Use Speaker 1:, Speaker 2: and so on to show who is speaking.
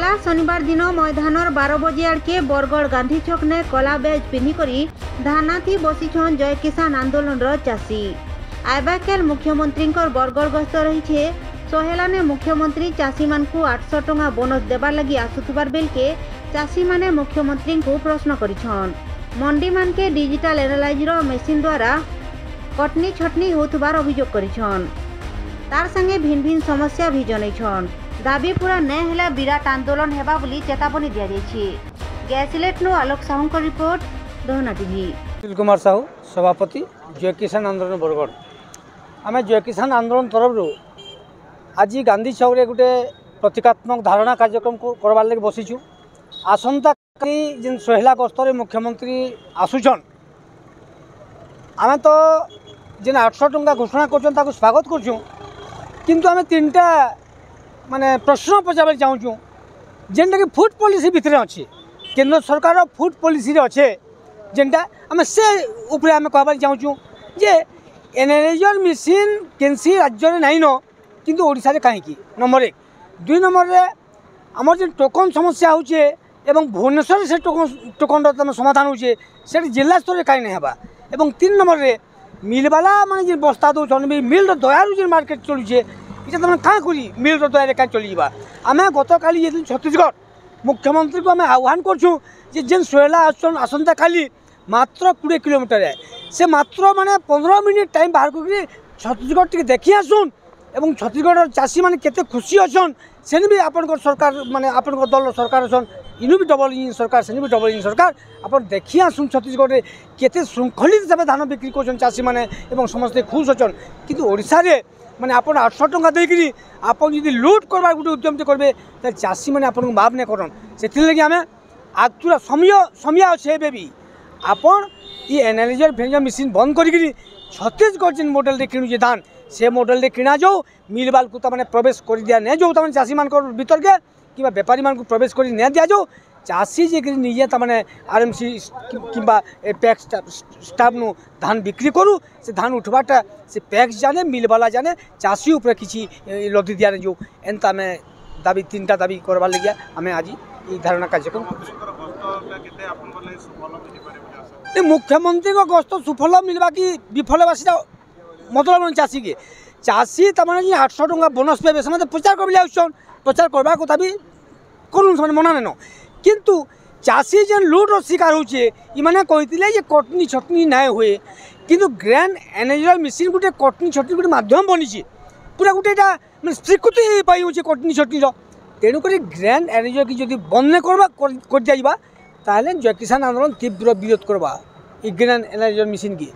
Speaker 1: गला शनिवार दिन मैदानर 12 बजे आड़के बरगढ़ गांधी छक ने कला बैज पिंधिकरी धानाथी बसीछन जय किसान आंदोलन चाषी। आयबाकेल मुख्यमंत्री बरगढ़ गस्त रही सोहेला ने मुख्यमंत्री चाषी मान 800 टंका बोनस देवार लगी आसुथबार बेलके चाषी माने मुख्यमंत्री को प्रश्न करिछन। मंडी मान के डिजिटल एनालाइजर मेसीन द्वारा कटनी छटनी होतबार अभियोग करिछन। तार संगे भिन्न भिन्न समस्या भी जनैछन। दाबी पूरा न हेला विराट आंदोलन हेबा बोली चेतावनी दिया जायछि। गैस सिलेट नो आलोक साहू का रिपोर्ट, दोहना टीवी।
Speaker 2: सुशील कुमार साहू, सभापति जय किसान आंदोलन बरगढ़। आम जय किसान आंदोलन तरफ आज गांधी छक रे गोटे प्रतीकात्मक धारणा कार्यक्रम को करवार लगे बसीचु। आसंता जिन सोहेला गस्तर मुख्यमंत्री आसुचन, आम तो जिन 800 टंका घोषणा कर स्वागत करछुं, किंतु आम 3टा माने प्रश्न पचार चाहूँ जेनटा कि फूड पॉलिसी भितर अच्छे, केंद्र सरकार फूड पॉलिसी अच्छे जेनटा आम से उपरे आम कहबार चाहूँ जे एनालाइजर मेसीन केनसी राज्य में नाइन किंतु ओडिशा रे कहीं नंबर 1। 2 नंबर रे आमर जो टोकन समस्या होचे एवं भुवनेश्वर से टोकन समाधान होचे से जिला स्तर में कहीं नहीं हेबा। एवं 3 नंबर रे मिलवाला माने जे बस्ता दौन मिल दयारू जो मार्केट चलुचे इटा तुम क्या करी मिल दया क्या चली जावा। आम गत काली ये छत्तीसगढ़ मुख्यमंत्री को आम आह्वान करूँ जेन सोहेला आसंता काली मात्र 20 किलोमीटर है से मात्र माने 15 मिनिट टाइम बाहर कर छत्तीसगढ़ टी देखी आसुन एवं छत्तीसगढ़ चाषी मैंने केते खुशी अच्छन से भी आपण सरकार माने आपण दल सरकार अच्छन इनु भी डबल इंजिन सरकार से भी डबल इंजिन सरकार आप देखी आसुन छत्तीसगढ़ में केते श्रृंखलित भाव धान बिक्री कर चाषी मैंने समस्ते खुश अच्छन। किंतु ओडिशा रे माने आप 800 टंका देकरी आप लुट करवा गोटे उद्यम करेंगे तो चाषी मैंने आपको माफ नहीं करन। से लगे आम आगतुरा समय अच्छे भी आपन ये एनालाइजर भेंजर मेसीन बंद करी छत्तीसगढ़ जिन मॉडल किणुचे धान से मॉडल किणा जाऊ मिल बाल को मैंने प्रवेश कर दिया नहीं जाऊ तमाने चाषी मान भीतर के कि बेपारी मान प्रवेश कर नहीं दि जाऊ चाषी जे निजे तमाने आरएमसी किंबा पैक्स स्टाफ नु धान बिक्री करू से धान उठवाटा से पैक्स जाने मिलवाला जाने चाषी उपर किसी लदी दिया जो एंता में दाबी 3टा दाबी करवार लगे आम आज ये धारणा कार्यक्रम मुख्यमंत्री को गस्त सुफल मिलवा कि विफल बासीटा मतलब चाषी के चाषी तमाने 800 टंका बोनस पाइबे से प्रचार कर प्रचार करवा कथा भी करूँ मना नहीं किंतु चाषी जेन लुट शिकार होचे इमाने कहते कटनी छटनी ना हुए किंतु ग्रैंड एनालाइजर मेसीन गोटे कटनी छटनी गोटे माध्यम बनी पूरा गोटे मैं स्वीकृति पाई कटनी छटनी तेणुक ग्रैंड एनालाइजर की जब बंद नहीं कर दिया जय किसान आंदोलन तीव्र विरोध करवा ग्रैंड एनालाइजर मेसीन की।